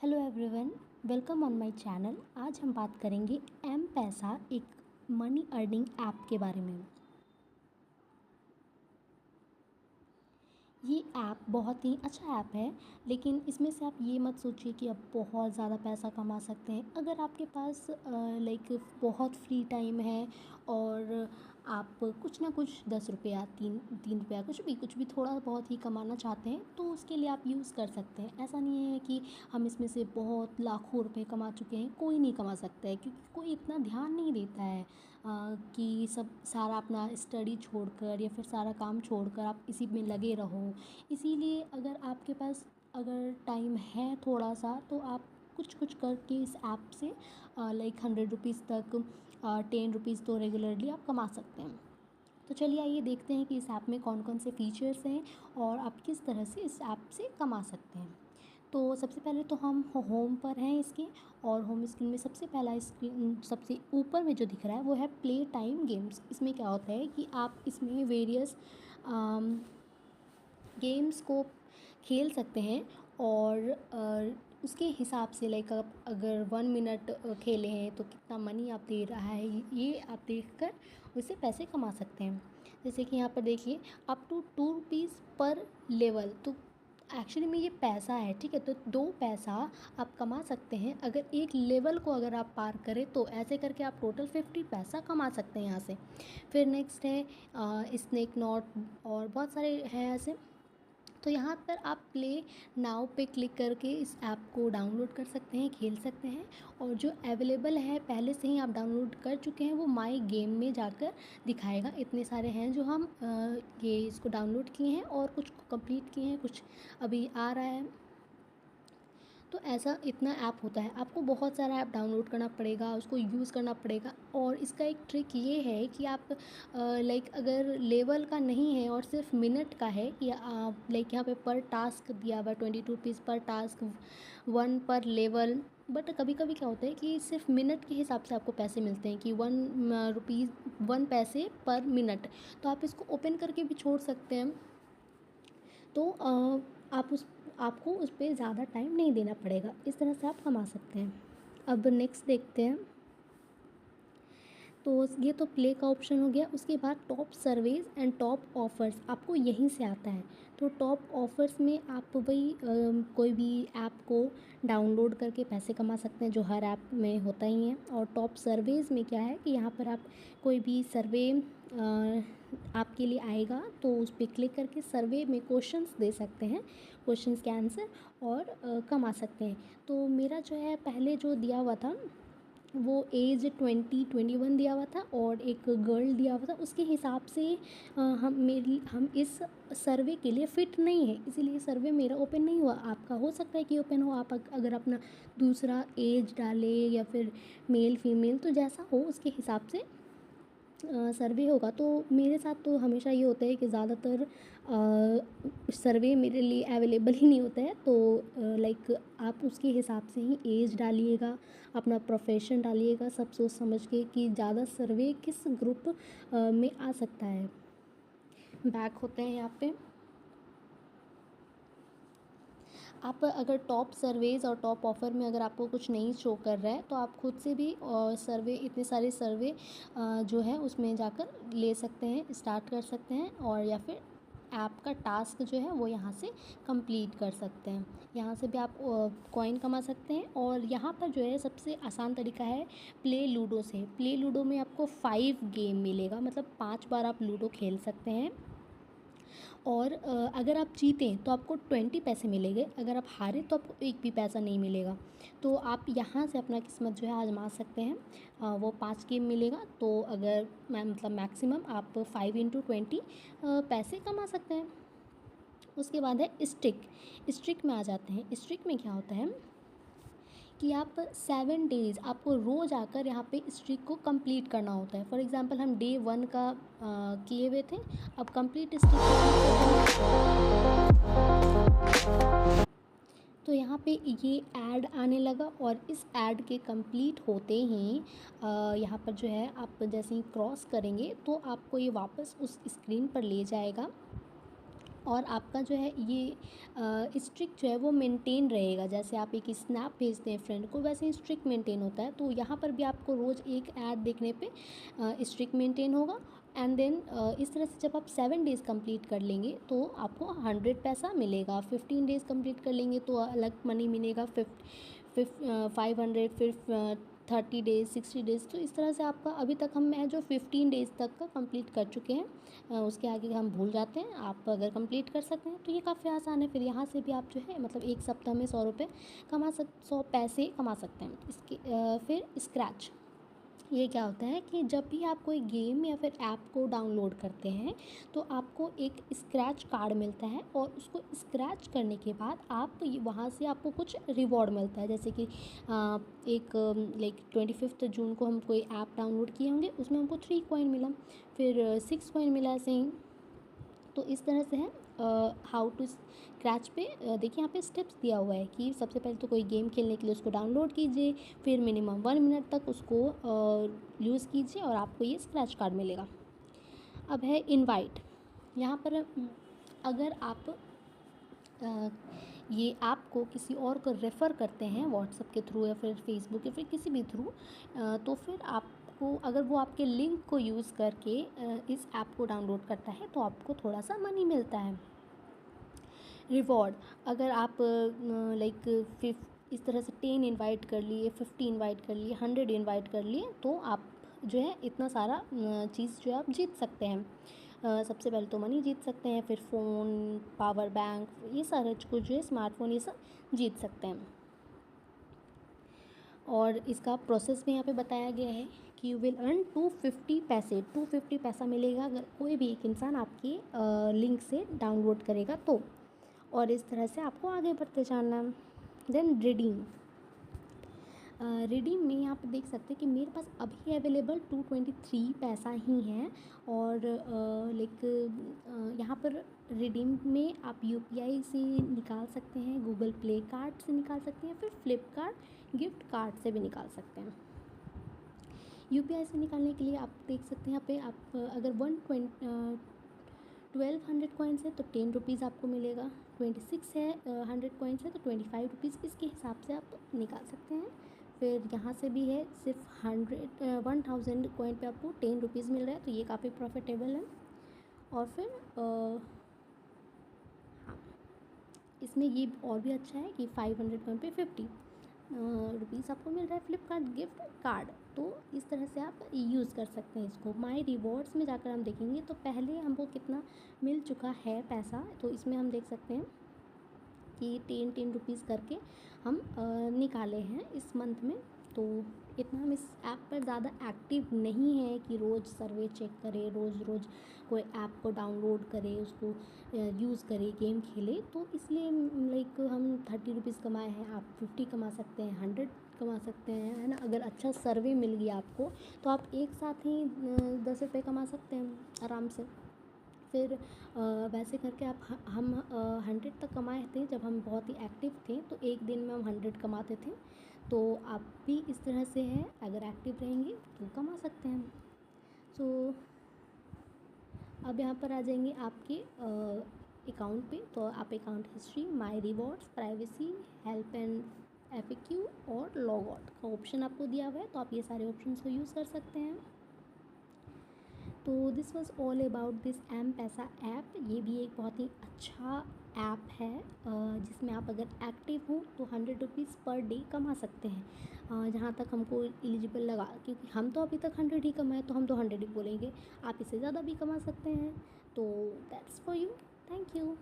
Hello everyone, welcome on my channel. आज हम बात करेंगे एम पैसा, एक मनी अर्निंग ऐप के बारे में। ये ऐप बहुत ही अच्छा ऐप है, लेकिन इसमें से आप ये मत सोचिए कि आप बहुत ज़्यादा पैसा कमा सकते हैं। अगर आपके पास बहुत फ्री टाइम है और आप कुछ ना कुछ 10 रुपया, तीन तीन रुपया, कुछ भी थोड़ा बहुत ही कमाना चाहते हैं तो उसके लिए आप यूज़ कर सकते हैं। ऐसा नहीं है कि हम इसमें से बहुत लाखों रुपए कमा चुके हैं, कोई नहीं कमा सकता है, क्योंकि कोई इतना ध्यान नहीं देता है कि सब सारा अपना स्टडी छोड़कर या फिर सारा काम छोड़कर आप इसी में लगे रहो। इसीलिए अगर आपके पास अगर टाइम है थोड़ा सा, तो आप कुछ कुछ करके इस ऐप से 100 रुपीज़ तक, 10 रुपीज़ तो रेगुलरली आप कमा सकते हैं। तो चलिए आइए देखते हैं कि इस ऐप में कौन कौन से फ़ीचर्स हैं और आप किस तरह से इस ऐप से कमा सकते हैं। तो सबसे पहले तो हम होम पर हैं इसके, और होम स्क्रीन में सबसे पहला स्क्रीन सबसे ऊपर में जो दिख रहा है वो है प्ले टाइम गेम्स। इसमें क्या होता है कि आप इसमें वेरियस गेम्स को खेल सकते हैं और उसके हिसाब से आप अगर 1 मिनट खेले हैं तो कितना मनी आप दे रहा है ये आप देखकर उससे पैसे कमा सकते हैं। जैसे कि यहाँ पर देखिए, अप टू 2 रुपीज़ पर लेवल। तो एक्चुअली में ये पैसा है, ठीक है। तो 2 पैसा आप कमा सकते हैं अगर एक लेवल को अगर आप पार करें, तो ऐसे करके आप टोटल 50 पैसा कमा सकते हैं यहाँ से। फिर नेक्स्ट है स्नेक नॉट, और बहुत सारे हैं ऐसे। तो यहाँ पर आप प्ले नाउ पे क्लिक करके इस ऐप को डाउनलोड कर सकते हैं, खेल सकते हैं। और जो अवेलेबल है पहले से ही आप डाउनलोड कर चुके हैं वो माई गेम में जाकर दिखाएगा। इतने सारे हैं जो हम ये इसको डाउनलोड किए हैं और कुछ को कंप्लीट किए हैं, कुछ अभी आ रहा है। तो ऐसा इतना ऐप होता है। आपको बहुत सारा ऐप डाउनलोड करना पड़ेगा, उसको यूज़ करना पड़ेगा। और इसका एक ट्रिक ये है कि आप अगर लेवल का नहीं है और सिर्फ मिनट का है, कि आप यहाँ पे पर टास्क दिया हुआ है 22 रुपीज़ पर टास्क, 1 पर लेवल। बट कभी कभी क्या होता है कि सिर्फ मिनट के हिसाब से आपको पैसे मिलते हैं कि 1 रुपीज़ 1 पैसे पर मिनट। तो आप इसको ओपन करके भी छोड़ सकते हैं। तो आपको उस पे ज़्यादा टाइम नहीं देना पड़ेगा। इस तरह से आप कमा सकते हैं। अब नेक्स्ट देखते हैं। तो ये तो प्ले का ऑप्शन हो गया। उसके बाद top surveys and top offers आपको यहीं से आता है। तो टॉप ऑफ़र्स में आप वही कोई भी ऐप को डाउनलोड करके पैसे कमा सकते हैं, जो हर ऐप में होता ही है। और टॉप सर्वेज़ में क्या है कि यहाँ पर आप कोई भी सर्वे आपके लिए आएगा तो उस पर क्लिक करके सर्वे में क्वेश्चंस दे सकते हैं, क्वेश्चंस के आंसर, और कमा सकते हैं। तो मेरा जो है पहले जो दिया हुआ था वो एज 20-21 दिया हुआ था और एक गर्ल दिया हुआ था। उसके हिसाब से हम इस सर्वे के लिए फ़िट नहीं है, इसीलिए सर्वे मेरा ओपन नहीं हुआ। आपका हो सकता है कि ओपन हो। आप अगर अपना दूसरा एज डाले या फिर मेल फीमेल, तो जैसा हो उसके हिसाब से सर्वे होगा। तो मेरे साथ तो हमेशा ये होता है कि ज़्यादातर सर्वे मेरे लिए अवेलेबल ही नहीं होता है। तो आप उसके हिसाब से ही एज डालिएगा, अपना प्रोफेशन डालिएगा, सब सोच समझ के कि ज़्यादा सर्वे किस ग्रुप में आ सकता है। बैक होते हैं यहाँ पे। आप अगर टॉप सर्वेज़ और टॉप ऑफ़र में अगर आपको कुछ नहीं शो कर रहा है, तो आप खुद से भी सर्वे, इतने सारे सर्वे जो है उसमें जाकर ले सकते हैं, स्टार्ट कर सकते हैं। और या फिर ऐप का टास्क जो है वो यहाँ से कंप्लीट कर सकते हैं। यहाँ से भी आप कॉइन कमा सकते हैं। और यहाँ पर जो है सबसे आसान तरीका है प्ले लूडो से। प्ले लूडो में आपको 5 गेम मिलेगा, मतलब 5 बार आप लूडो खेल सकते हैं। और अगर आप जीतें तो आपको 20 पैसे मिलेंगे, अगर आप हारे तो आपको एक भी पैसा नहीं मिलेगा। तो आप यहाँ से अपना किस्मत जो है आजमा सकते हैं। वो 5 गेम मिलेगा, तो अगर मैक्सिमम आप 5 × 20 पैसे कमा सकते हैं। उसके बाद है स्ट्रिक। स्ट्रिक में आ जाते हैं। स्ट्रिक में क्या होता है कि आप 7 डेज़ आपको रोज़ आकर यहाँ पे स्ट्रिक को कंप्लीट करना होता है। फॉर एग्ज़ाम्पल हम डे 1 का किए हुए थे, अब कंप्लीट स्ट्रिक। तो यहाँ पे ये ऐड आने लगा, और इस ऐड के कंप्लीट होते ही यहाँ पर जो है आप जैसे ही क्रॉस करेंगे तो आपको ये वापस उस स्क्रीन पर ले जाएगा। और आपका जो है ये स्ट्रिक जो है वो मेंटेन रहेगा। जैसे आप एक स्नैप भेजते हैं फ्रेंड को, वैसे ही स्ट्रिक मेंटेन होता है। तो यहाँ पर भी आपको रोज़ एक ऐड देखने पे स्ट्रिक मेंटेन होगा। एंड देन इस तरह से जब आप 7 डेज़ कंप्लीट कर लेंगे तो आपको 100 पैसा मिलेगा। 15 डेज़ कंप्लीट कर लेंगे तो अलग मनी मिलेगा 500, फिर 30 डेज़, 60 डेज़। तो इस तरह से आपका अभी तक हम मैं जो 15 डेज़ तक का कंप्लीट कर चुके हैं, उसके आगे हम भूल जाते हैं। आप अगर कंप्लीट कर सकते हैं तो ये काफ़ी आसान है। फिर यहाँ से भी आप जो है मतलब एक सप्ताह में 100 पैसे कमा सकते हैं। इसके फिर स्क्रैच, ये क्या होता है कि जब भी आप कोई गेम या फिर ऐप को डाउनलोड करते हैं तो आपको एक स्क्रैच कार्ड मिलता है, और उसको स्क्रैच करने के बाद आप वहाँ से आपको कुछ रिवॉर्ड मिलता है। जैसे कि एक लाइक 25 जून को हम कोई ऐप डाउनलोड किए होंगे, उसमें हमको 3 कॉइन मिला, फिर 6 कॉइन मिला, ऐसे ही। तो इस तरह से है हाउ टू स्क्रैच पे। देखिए यहाँ पे स्टेप्स दिया हुआ है कि सबसे पहले तो कोई गेम खेलने के लिए उसको डाउनलोड कीजिए, फिर मिनिमम 1 मिनट तक उसको यूज़ कीजिए और आपको ये स्क्रैच कार्ड मिलेगा। अब है इनवाइट। यहाँ पर अगर आप ये ऐप को किसी और को रेफ़र करते हैं व्हाट्सएप के थ्रू या फिर फेसबुक या फिर किसी भी थ्रू, तो फिर आपको अगर वो आपके लिंक को यूज़ करके इस ऐप को डाउनलोड करता है तो आपको थोड़ा सा मनी मिलता है। रिवॉर्ड, अगर आप लाइक इस तरह से 10 इनवाइट कर लिए, 50 इनवाइट कर लिए, 100 इनवाइट कर लिए, तो आप जो है इतना सारा चीज़ जो है आप जीत सकते हैं। सबसे पहले तो मनी जीत सकते हैं, फिर फ़ोन, पावर बैंक, ये सारा कुछ जो है स्मार्टफ़ोन, ये सब जीत सकते हैं। और इसका प्रोसेस भी यहाँ पे बताया गया है कि यू विल अर्न 250 पैसे। 250 पैसा मिलेगा अगर कोई भी एक इंसान आपकी लिंक से डाउनलोड करेगा तो। और इस तरह से आपको आगे बढ़ते जाना है। Then redeem. रिडीम में यहाँ पर देख सकते हैं कि मेरे पास अभी अवेलेबल 223 पैसा ही है। और यहाँ पर रिडीम में आप यूपीआई से निकाल सकते हैं, गूगल प्ले कार्ड से निकाल सकते हैं, फिर फ्लिपकार्ट गिफ्ट कार्ड से भी निकाल सकते हैं। यूपीआई से निकालने के लिए आप देख सकते हैं यहाँ पे आप अगर 1200 कॉइन्स है तो 10 रुपीज़ आपको मिलेगा। 26 है 100 कॉइन्स है तो 25 रुपीज़, इसके हिसाब से आप निकाल सकते हैं। फिर यहाँ से भी है सिर्फ 1000 कॉइन पे आपको 10 रुपीज़ मिल रहा है, तो ये काफ़ी प्रॉफिटेबल है। और फिर हाँ, इसमें ये और भी अच्छा है कि 500 कॉइन पे 50 रुपीज़ आपको मिल रहा है फ्लिपकार्ट गिफ्ट कार्ड। तो इस तरह से आप यूज़ कर सकते हैं इसको। माई रिवॉर्ड्स में जाकर हम देखेंगे तो पहले हमको कितना मिल चुका है पैसा, तो इसमें हम देख सकते हैं कि 10 रुपीज़ करके हम निकाले हैं इस मंथ में। तो इतना हम इस ऐप पर ज़्यादा एक्टिव नहीं है कि रोज़ सर्वे चेक करें, रोज़ रोज़ कोई ऐप को डाउनलोड करें, उसको यूज़ करें, गेम खेले। तो इसलिए लाइक हम 30 रुपीज़ कमाए हैं, आप 50 कमा सकते हैं, 100 कमा सकते हैं, है ना। अगर अच्छा सर्वे मिल गया आपको तो आप एक साथ ही 10 रुपये कमा सकते हैं आराम से। फिर वैसे करके आप हम 100 तक कमाए थे जब हम बहुत ही एक्टिव थे, तो एक दिन में हम 100 कमाते थे। तो आप भी इस तरह से हैं, अगर एक्टिव रहेंगे तो कमा सकते हैं। सो अब यहाँ पर आ जाएंगे आपके अकाउंट पे। तो आप account history, my rewards, privacy, help and FAQ और लॉग आउट का ऑप्शन आपको दिया हुआ है, तो आप ये सारे ऑप्शंस को यूज़ कर सकते हैं। तो this was all about this M Paisa app. ये भी एक बहुत ही अच्छा ऐप है जिसमें आप अगर एक्टिव हो तो 100 रुपीज़ पर डे कमा सकते हैं। जहाँ तक हमको एलिजिबल लगा, क्योंकि हम तो अभी तक 100 ही कमाए, तो हम तो 100 ही बोलेंगे। आप इससे ज़्यादा भी कमा सकते हैं। तो that's for you. Thank you.